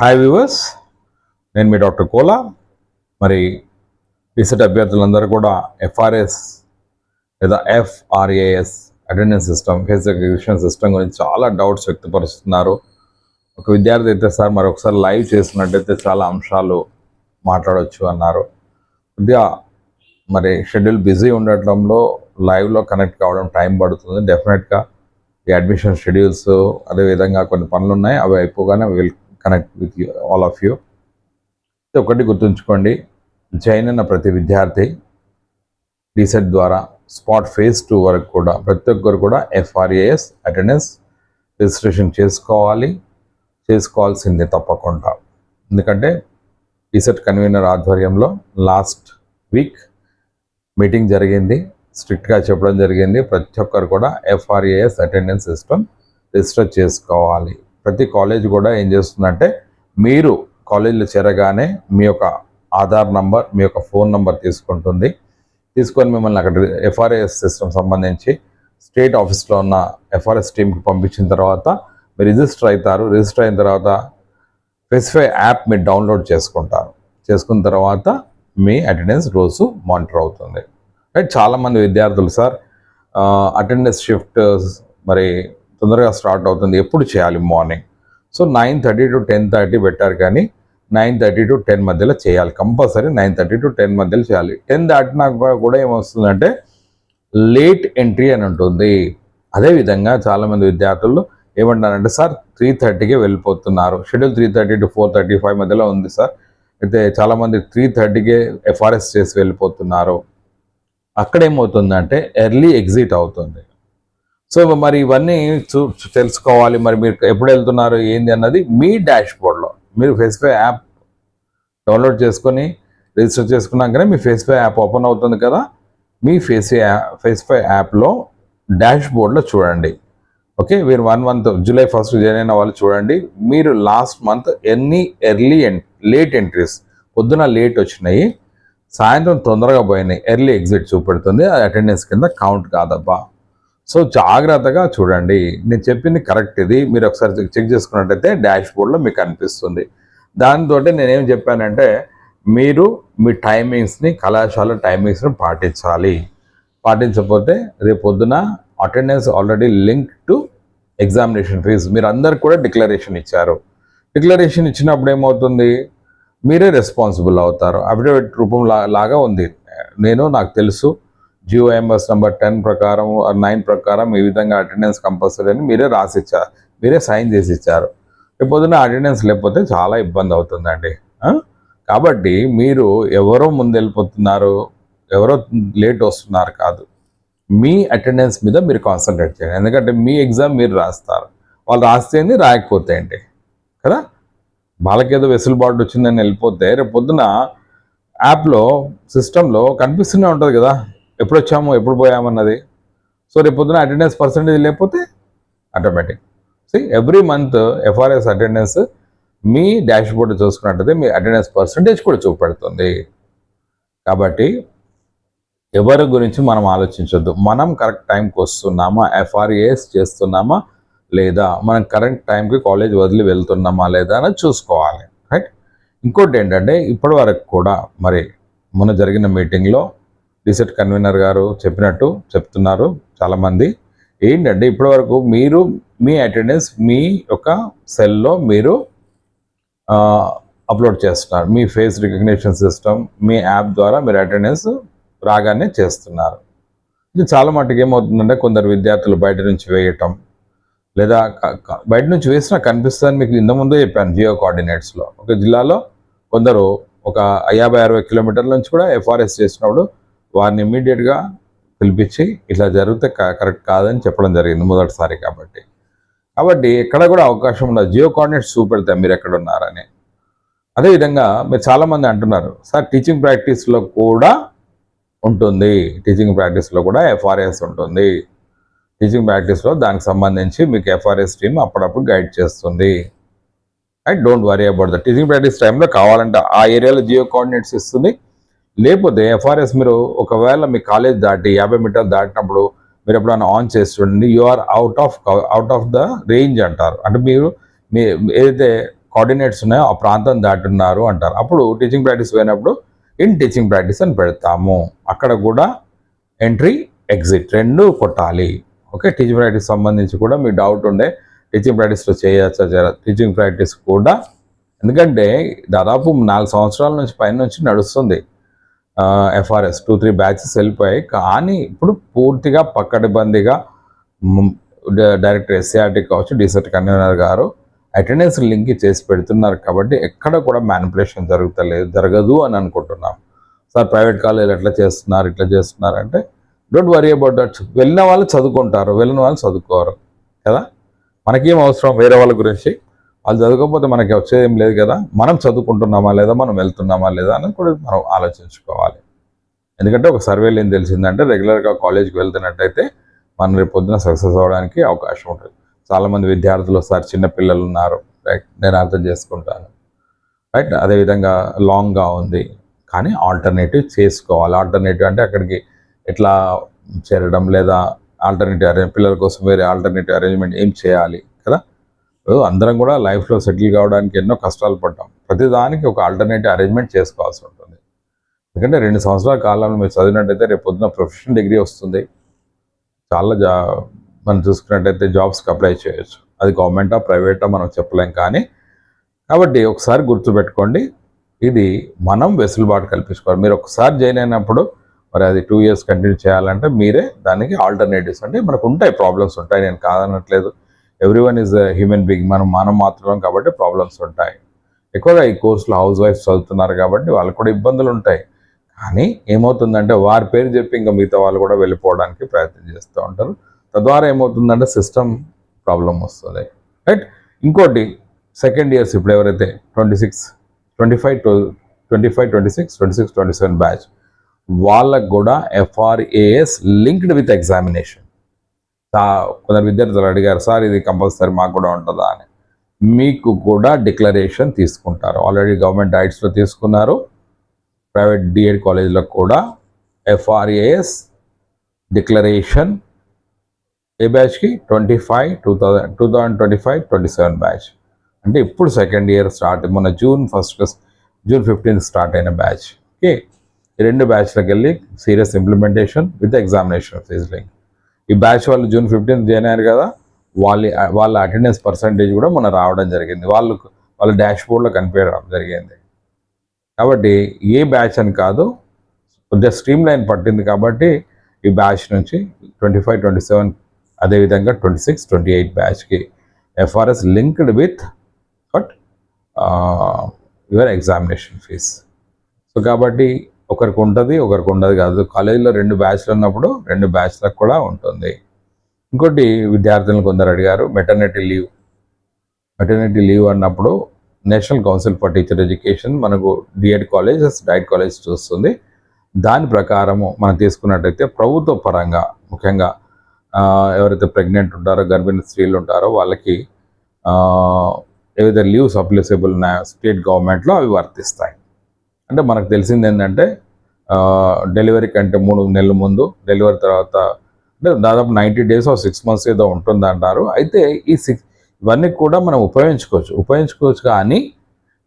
Hi viewers, నేను మీ doctor Kola. మరి recent అభ్యర్థులందరూ కూడా ఎఫ్ఆర్ఎస్ లేదా FRAS attendance system, face recognition system గురించి చాలా డౌట్స్ వ్యక్తపరుస్తున్నారు. ఒక విద్యార్థి అయితే సార్ మరొకసారి లైవ్ చేసినట్టయితే చాలా అంశాలు మాట్లాడవచ్చు అన్నారు. కొద్దిగా మరి షెడ్యూల్ బిజీ ఉండటంలో లైవ్లో కనెక్ట్ కావడం టైం పడుతుంది. డెఫినెట్గా ఈ అడ్మిషన్ షెడ్యూల్స్ అదేవిధంగా కొన్ని పనులు ఉన్నాయి, అవి అయిపోగానే will connect with you, all of you. ఒకటి గుర్తుంచుకోండి, జాయిన్ అయిన ప్రతి విద్యార్థి రీసెట్ ద్వారా స్పాట్ ఫేజ్ 2 వరకు కూడా ప్రతి ఒక్కరు కూడా ఎఫ్ఆర్ఏఎస్ అటెండెన్స్ రిజిస్ట్రేషన్ చేసుకోవాల్సిందే తప్పకుండా. ఎందుకంటే రీసెట్ కన్వీనర్ ఆధ్వర్యంలో లాస్ట్ వీక్ మీటింగ్ జరిగింది, స్ట్రిక్ట్గా చెప్పడం జరిగింది. ప్రతి ఒక్కరు కూడా ఎఫ్ఆర్ఏఎస్ అటెండెన్స్ సిస్టమ్ రిజిస్టర్ చేసుకోవాలి. ప్రతి కాలేజ్ కూడా ఏం చేస్తుందంటే, మీరు కాలేజీలో చేరగానే మీ యొక్క ఆధార్ నంబర్, మీ యొక్క ఫోన్ నంబర్ తీసుకొని మిమ్మల్ని అక్కడ ఎఫ్ఆర్ఏఎస్ సిస్టమ్ సంబంధించి స్టేట్ ఆఫీస్లో ఉన్న ఎఫ్ఆర్ఎస్ టీమ్కి పంపించిన తర్వాత మీరు రిజిస్టర్ అవుతారు. రిజిస్టర్ అయిన తర్వాత స్పెసిఫై యాప్ మీరు డౌన్లోడ్ చేసుకున్న తర్వాత మీ అటెండెన్స్ రోజు మానిటర్ అవుతుంది. రైట్, చాలామంది విద్యార్థులు సార్ అటెండెన్స్ షిఫ్ట్ మరి తొందరగా స్టార్ట్ అవుతుంది, ఎప్పుడు చేయాలి? మార్నింగ్. సో 9:30 to 10:30 పెట్టారు, కానీ 9:30 to 10 మధ్యలో చేయాలి. కంపల్సరీ 9:30 to 10 మధ్యలో చేయాలి. 10 దాటినాక కూడా ఏమొస్తుందంటే లేట్ ఎంట్రీ అని ఉంటుంది. అదేవిధంగా చాలామంది విద్యార్థులు ఏమంటారంటే, సార్ 3:30కే వెళ్ళిపోతున్నారు, షెడ్యూల్ 3:30 to 4:35 మధ్యలో ఉంది సార్, అయితే చాలామంది 3:30కే ఎఫ్ఆర్ఎస్ చేసి వెళ్ళిపోతున్నారు. అక్కడేమవుతుందంటే ఎర్లీ ఎగ్జిట్ అవుతుంది. సో మరి ఇవన్నీ తెలుసుకోవాలి. మరి మీరు ఎప్పుడు వెళ్తున్నారు ఏంది అన్నది మీ డాష్ బోర్డ్లో మీరు ఫేస్బుక్ యాప్ డౌన్లోడ్ చేసుకొని రిజిస్టర్ చేసుకున్నాకనే మీ ఫేస్బుక్ యాప్ ఓపెన్ అవుతుంది కదా. మీ ఫేస్బుక్ యాప్లో డాష్ బోర్డ్లో చూడండి. ఓకే, మీరు 1 month జూలై 1st జాయిన్ అయిన వాళ్ళు చూడండి, మీరు లాస్ట్ మంత్ ఎన్ని లేట్ ఎంట్రీస్, పొద్దున లేట్ వచ్చినాయి, సాయంత్రం తొందరగా పోయినాయి, ఎర్లీ ఎగ్జిట్ చూపెడుతుంది. అది అటెండెన్స్ కింద కౌంట్ కాదబ్బా. సో జాగ్రత్తగా చూడండి, నేను చెప్పింది కరెక్ట్. ఇది మీరు ఒకసారి చెక్ చేసుకున్నట్టయితే డాష్ బోర్డ్లో మీకు అనిపిస్తుంది. దానితో నేనేం చెప్పానంటే, మీరు మీ టైమింగ్స్ని, కళాశాల టైమింగ్స్ని పాటించకపోతే రేపు పొద్దున attendance already link to examination fee మీరు అందరికి కూడా డిక్లరేషన్ ఇచ్చారు. డిక్లరేషన్ ఇచ్చినప్పుడు ఏమవుతుంది, మీరే రెస్పాన్సిబుల్ అవుతారు. అఫిడవిట్ రూపం లాగా ఉంది. నాకు తెలుసు, జిఓఎంఎస్ నెంబర్ 10 ప్రకారం 9 ప్రకారం ఈ విధంగా అటెండెన్స్ కంపల్సరీ అని మీరే రాసిచ్చారు, మీరే సైన్ చేసి ఇచ్చారు. రేపు పొద్దున అటెండెన్స్ లేకపోతే చాలా ఇబ్బంది అవుతుందండి. కాబట్టి మీరు ఎవరో ముందు వెళ్ళిపోతున్నారు, ఎవరో లేట్ వస్తున్నారు కాదు, మీ అటెండెన్స్ మీద మీరు కాన్సన్ట్రేట్ చేయండి. ఎందుకంటే మీ ఎగ్జామ్ మీరు రాస్తారు, వాళ్ళు రాస్తేంది రాయకపోతే ఏంటి కదా. వాళ్ళకేదో వెసులుబాటు వచ్చిందని వెళ్ళిపోతే రేపు పొద్దున యాప్లో సిస్టంలో కనిపిస్తూనే ఉంటుంది కదా, ఎప్పుడు వచ్చాము ఎప్పుడు పోయామన్నది. సో రేపు పొద్దున అటెండెన్స్ పర్సంటేజ్ లేకపోతే automatic every month FRS attendance మీ డాష్ బోర్డు చూసుకున్నట్టయితే మీ అటెండెన్స్ పర్సంటేజ్ కూడా చూపెడుతుంది. కాబట్టి ఎవరి గురించి మనం ఆలోచించొద్దు, మనం కరెక్ట్ టైంకి వస్తున్నామా, ఎఫ్ఆర్ఏఎస్ చేస్తున్నామా లేదా, మనం కరెక్ట్ టైంకి కాలేజ్ వదిలి వెళ్తున్నామా లేదా అని చూసుకోవాలి. రైట్. ఇంకోటి ఏంటంటే, ఇప్పటి వరకు కూడా మరి మొన్న జరిగిన మీటింగ్లో రీసెట్ కన్వీనర్ గారు చెప్తున్నారు చాలామంది ఏంటంటే, ఇప్పటి వరకు మీరు మీ అటెండెన్స్ మీ యొక్క సెల్లో మీరు అప్లోడ్ చేస్తున్నారు. మీ ఫేస్ రికగ్నిషన్ సిస్టమ్, మీ యాప్ ద్వారా మీరు అటెండెన్స్ రాగానే చేస్తున్నారు. ఇది చాలా మటుకు ఏమవుతుందంటే, కొందరు విద్యార్థులు బయట నుంచి వేయటం, లేదా బయట నుంచి వేసినా కనిపిస్తుందని మీకు ఇంతకుముందే చెప్పాను. జియో కోఆర్డినేట్స్లో ఒక జిల్లాలో కొందరు ఒక 50-60 కిలోమీటర్ల నుంచి కూడా ఎఫ్ఆర్ఎస్ చేసినప్పుడు వారిని ఇమ్మీడియట్గా పిలిపించి ఇట్లా జరిగితే కరెక్ట్ కాదని చెప్పడం జరిగింది మొదటిసారి. కాబట్టి ఎక్కడ కూడా అవకాశం ఉండదు, జియో కోఆర్డినేట్స్ చూపెడతాయి మీరు ఎక్కడ ఉన్నారని. అదేవిధంగా మీరు చాలామంది అంటున్నారు, సార్ టీచింగ్ ప్రాక్టీస్లో కూడా ఉంటుంది, టీచింగ్ ప్రాక్టీస్లో కూడా ఎఫ్ఆర్ఎస్ ఉంటుంది. టీచింగ్ ప్రాక్టీస్లో దానికి సంబంధించి మీకు ఎఫ్ఆర్ఎస్ టీమ్ అప్పుడప్పుడు గైడ్ చేస్తుంది. And don't worry about the teaching practice టైంలో కావాలంటే ఆ ఏరియాలో జియో కోఆర్డినేట్స్ ఇస్తుంది. లేకపోతే ఎఫ్ఆర్ఎస్ మీరు ఒకవేళ మీ కాలేజ్ దాటి 50 మీటర్లు దాటినప్పుడు మీరు ఎప్పుడైనా ఆన్ చేసి చూడండి, you are out of the range అంటారు. అంటే మీరు ఏదైతే కోఆర్డినేట్స్ ఉన్నాయో ఆ ప్రాంతం దాటున్నారు అంటారు. అప్పుడు టీచింగ్ ప్రాక్టీస్ పోయినప్పుడు ఇన్ టీచింగ్ ప్రాక్టీస్ అని పెడతాము. అక్కడ కూడా ఎంట్రీ ఎగ్జిట్ రెండు కొట్టాలి. ఓకే, టీచింగ్ ప్రాక్టీస్ సంబంధించి కూడా మీకు డౌట్ ఉండే టీచింగ్ ప్రాక్టీస్లో చేయొచ్చా, టీచింగ్ ప్రాక్టీస్ కూడా, ఎందుకంటే దాదాపు 4 సంవత్సరాల నుంచి పైన నుంచి నడుస్తుంది. ఎఫ్ఆర్ఎస్ 2-3 బ్యాచెస్ వెళ్ళిపోయాయి. కానీ ఇప్పుడు పూర్తిగా పక్కడబందీగా డైరెక్టర్ ఎస్సీఆర్టీ కావచ్చు, డిసెట్ కన్వీనర్ గారు అటెండెన్స్ లింక్ చేసి పెడుతున్నారు. కాబట్టి ఎక్కడ కూడా మ్యానిపులేషన్ జరగదు అని అనుకుంటున్నాం. సార్ ప్రైవేట్ కాలేజీలు ఇట్లా చేస్తున్నారు అంటే డోంట్ వరీ అబౌట్ దట్. వెళ్ళిన వాళ్ళు చదువుకుంటారు, వెళ్ళిన వాళ్ళు చదువుకోరు కదా. మనకేం అవసరం వేరే వాళ్ళ గురించి, వాళ్ళు చదువుకోకపోతే మనకి వచ్చేది ఏం లేదు కదా. మనం చదువుకుంటున్నామా లేదా, మనం వెళ్తున్నామా లేదా అని కూడా మనం ఆలోచించుకోవాలి. ఎందుకంటే ఒక సర్వేలో ఏం తెలిసిందంటే రెగ్యులర్గా కాలేజ్కి వెళ్తున్నట్టయితే మనం రేపు పొద్దున సక్సెస్ అవ్వడానికి అవకాశం ఉంటుంది. చాలామంది విద్యార్థులు సార్ చిన్నపిల్లలు ఉన్నారు, రైట్, నేను అర్థం చేసుకుంటాను, రైట్. అదేవిధంగా లాంగ్గా ఉంది, కానీ ఆల్టర్నేటివ్ చేసుకోవాలి. ఆల్టర్నేటివ్ అంటే అక్కడికి ఎట్లా చేరడం, లేదా ఆల్టర్నేటివ్ పిల్లల కోసం వేరే ఆల్టర్నేటివ్ అరేంజ్మెంట్ ఏం చేయాలి కదా. అందరం కూడా లైఫ్లో సెటిల్ కావడానికి ఎన్నో కష్టాలు పడ్డాం. ప్రతిదానికి ఒక ఆల్టర్నేటివ్ అరేంజ్మెంట్ చేసుకోవాల్సి ఉంటుంది. ఎందుకంటే 2 సంవత్సరాల కాలంలో మీరు చదివినట్టయితే రేపు పొద్దున ప్రొఫెషనల్ డిగ్రీ వస్తుంది. చాలా మనం చూసుకున్నట్టయితే జాబ్స్కి అప్లై చేయొచ్చు. అది గవర్నమెంటా ప్రైవేటా మనం చెప్పలేం. కాబట్టి ఒకసారి గుర్తుపెట్టుకోండి, ఇది మనం వెసులుబాటు కల్పించుకోవాలి. మీరు ఒకసారి జాయిన్ అయినప్పుడు మరి అది 2 years కంటిన్యూ చేయాలంటే మీరే దానికి ఆల్టర్నేటివ్స్, అంటే మనకు ఉంటాయి, ప్రాబ్లమ్స్ ఉంటాయి, నేను కాదనట్లేదు. ఎవ్రీవన్ ఈజ్ హ్యూమన్ బీయింగ్, మనం మాత్రం కాబట్టి ప్రాబ్లమ్స్ ఉంటాయి. ఎక్కువగా ఈ కోర్సులో హౌస్ వైఫ్స్ చదువుతున్నారు కాబట్టి వాళ్ళకు కూడా ఇబ్బందులు ఉంటాయి. కానీ ఏమవుతుందంటే వారి పేరు చెప్పి ఇంకా మిగతా వాళ్ళు కూడా వెళ్ళిపోవడానికి ప్రయత్నం చేస్తూ ఉంటారు. తద్వారా ఏమవుతుందంటే సిస్టమ్ ప్రాబ్లం వస్తుంది, రైట్. ఇంకోటి సెకండ్ ఇయర్స్ ఇప్పుడు ఎవరైతే 26 బ్యాచ్ వాళ్ళకు కూడా FRAS లింక్డ్ విత్ ఎగ్జామినేషన్. కొందరు విద్యార్థులు అడిగారు, సార్ ఇది కంపల్సరీ మాకు కూడా ఉంటుందా అని. మీకు కూడా డిక్లరేషన్ తీసుకుంటారు. ఆల్రెడీ గవర్నమెంట్ డైట్స్లో తీసుకున్నారు. ప్రైవేట్ డిఎడ్ కాలేజీలో కూడా FRAS డిక్లరేషన్ ఏ బ్యాచ్కి 2025-27 బ్యాచ్, అంటే ఇప్పుడు సెకండ్ ఇయర్ స్టార్ట్, మొన్న జూన్ 15 స్టార్ట్ అయిన బ్యాచ్. ఓకే, ఈ 2 బ్యాచ్లకు వెళ్ళి serious implementation with examination fee link. ఈ బ్యాచ్ వాళ్ళు June 15 జాయిన్ అయ్యారు కదా, వాళ్ళ అటెండెన్స్ పర్సంటేజ్ కూడా మొన్న రావడం జరిగింది. వాళ్ళ డాష్ బోర్డ్లో కనిపించడం జరిగింది. కాబట్టి ఏ బ్యాచ్ అని కాదు, కొద్దిగా స్ట్రీమ్ లైన్ పట్టింది. కాబట్టి ఈ బ్యాచ్ నుంచి 25-27, అదేవిధంగా 26-28 బ్యాచ్కి FRS linked with your examination fee. So కాబట్టి ఒకరికి ఉంటుంది, ఒకరికి ఉండదు కాదు. కాలేజీలో 2 బ్యాచ్లు ఉన్నప్పుడు 2 బ్యాచ్లకు కూడా ఉంటుంది. ఇంకోటి విద్యార్థులను కొందరు అడిగారు, మెటర్నిటీ లీవ్ అన్నప్పుడు national council for teacher education మనకు డిఎడ్ కాలేజెస్, డైట్ కాలేజ్ చూస్తుంది. దాని ప్రకారము మనం తీసుకున్నట్టయితే ప్రభుత్వ పరంగా ముఖ్యంగా ఎవరైతే ప్రెగ్నెంట్ ఉంటారో, గర్భిణీ స్త్రీలు ఉంటారో వాళ్ళకి ఏవైతే లీవ్స్ అప్లిసిబుల్ ఉన్నాయో స్టేట్ గవర్నమెంట్లో అవి వర్తిస్తాయి. అంటే మనకు తెలిసింది ఏంటంటే డెలివరీ కంటే 3 నెలల ముందు, డెలివరీ తర్వాత అంటే దాదాపు 90 days or 6 months ఏదో ఉంటుంది అంటారు. అయితే ఇవన్నీ కూడా మనం ఉపయోగించుకోవచ్చు. కానీ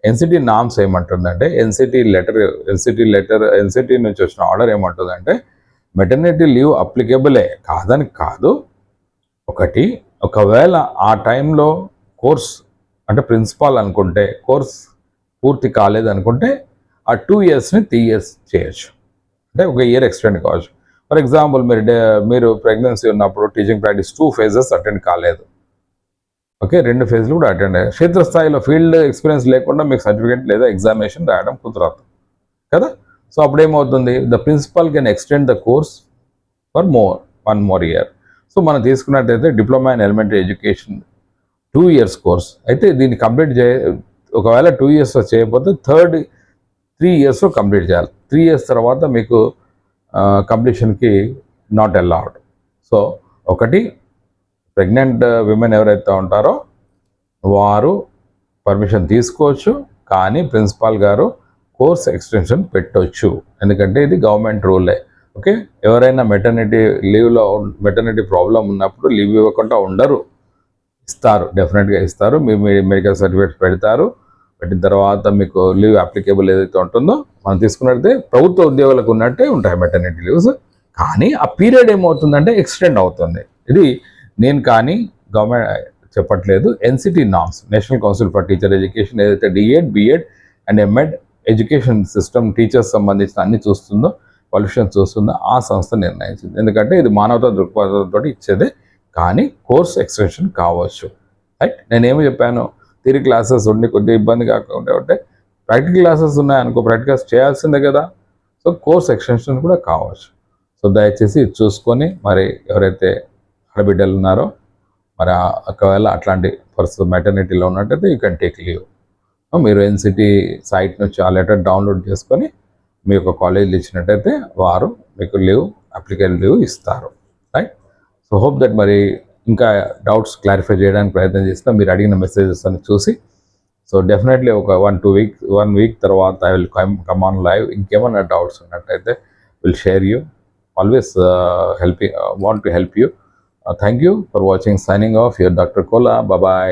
ఎన్సిటీ నామ్స్ ఏమంటుందంటే, ఎన్సిటీ నుంచి వచ్చిన ఆర్డర్ ఏమంటుందంటే మెటర్నిటీ లీవ్ అప్లికేబులే కాదని కాదు. ఒకవేళ ఆ టైంలో కోర్స్ అంటే ప్రిన్సిపాల్ అనుకుంటే కోర్స్ పూర్తి కాలేదనుకుంటే ఆ 2 yearsని 3 years చేయొచ్చు, అంటే 1 year ఎక్స్టెండ్ కావచ్చు. ఫర్ ఎగ్జాంపుల్ మీరు ప్రెగ్నెన్సీ ఉన్నప్పుడు టీచింగ్ ప్రాక్టీస్ 2 phases అటెండ్ కాలేదు, ఓకే, 2 phases కూడా అటెండ్ అయ్యారు. క్షేత్రస్థాయిలో ఫీల్డ్ ఎక్స్పీరియన్స్ లేకుండా మీకు సర్టిఫికేట్ లేదా ఎగ్జామినేషన్ రాయడం కుదరదు కదా. సో అప్పుడేమవుతుంది, the principal can extend the course for 1 more year. So మనం తీసుకున్నట్టయితే diploma in elementary education 2 years course అయితే దీన్ని కంప్లీట్ ఒకవేళ 2 years చేయకపోతే 3 years కంప్లీట్ చేయాలి. 3 years తర్వాత మీకు కంప్లీషన్కి నాట్ అలౌడ్. సో ఒకటి, ప్రెగ్నెంట్ విమెన్ ఎవరైతే ఉంటారో వారు పర్మిషన్ తీసుకోవచ్చు, కానీ ప్రిన్సిపాల్ గారు కోర్స్ ఎక్స్టెన్షన్ పెట్టవచ్చు, ఎందుకంటే ఇది గవర్నమెంట్ రూలే. ఓకే, ఎవరైనా మెటర్నిటీ ప్రాబ్లం ఉన్నప్పుడు లీవ్ ఇవ్వకుండా ఉండరు. ఇస్తారు, డెఫినెట్గా ఇస్తారు. మీ మెడికల్ సర్టిఫికేట్ పెడతారు. పెట్టిన తర్వాత మీకు లీవ్ అప్లికేబుల్ ఏదైతే ఉంటుందో మనం తీసుకున్నట్లయితే ప్రభుత్వ ఉద్యోగులకు ఉన్నట్టే ఉంటాయి మెటర్నిటీ లీవ్స్. కానీ ఆ పీరియడ్ ఏమవుతుందంటే ఎక్స్టెండ్ అవుతుంది. ఇది నేను కానీ గవర్నమెంట్ చెప్పట్లేదు. NCT norms, national council for teacher education, ఏదైతే DEd, BEd and MEd education system teachers సంబంధించిన అన్ని చూస్తుందో, క్వాలిఫికేషన్ చూస్తుందో ఆ సంస్థ నిర్ణయించింది. ఎందుకంటే ఇది మానవతా దృక్పథంతో ఇచ్చేదే, కానీ కోర్స్ ఎక్స్టెన్షన్ కావచ్చు. రైట్, నేనేమి చెప్పాను, థియరీ క్లాసెస్ ఉండి కొద్దిగా ఇబ్బంది కాకుండా ఉంటే ప్రాక్టికల్ క్లాసెస్ ఉన్నాయనుకో, ప్రాక్టికల్స్ చేయాల్సిందే కదా. సో కోర్స్ ఎక్స్టెన్షన్ కూడా కావచ్చు. సో దయచేసి చూసుకొని మరి ఎవరైతే ఆడబిడ్డలు ఉన్నారో మరి ఒకవేళ అట్లాంటి పరిస్థితి మెటర్నిటీలో ఉన్నట్టయితే యూ కెన్ టేక్ లీవ్. మీరు ఎన్సిటీ సైట్ నుంచి ఆ లెటర్ డౌన్లోడ్ చేసుకొని మీ యొక్క కాలేజీలు ఇచ్చినట్టయితే వారు మీకు లీవ్, అప్లికేబుల్ లీవ్ ఇస్తారు. రైట్. సో హోప్ దట్ మరి ఇంకా డౌట్స్ క్లారిఫై చేయడానికి ప్రయత్నం చేస్తాం మీరు అడిగిన మెసేజెస్ అని చూసి. సో డెఫినెట్లీ ఒక 1 వీక్ తర్వాత I will come on live. ఇంకేమైనా డౌట్స్ ఉన్నట్టయితే will share you. Always want to help you. Thank you for watching. Signing off, your Dr. Kola. Bye bye.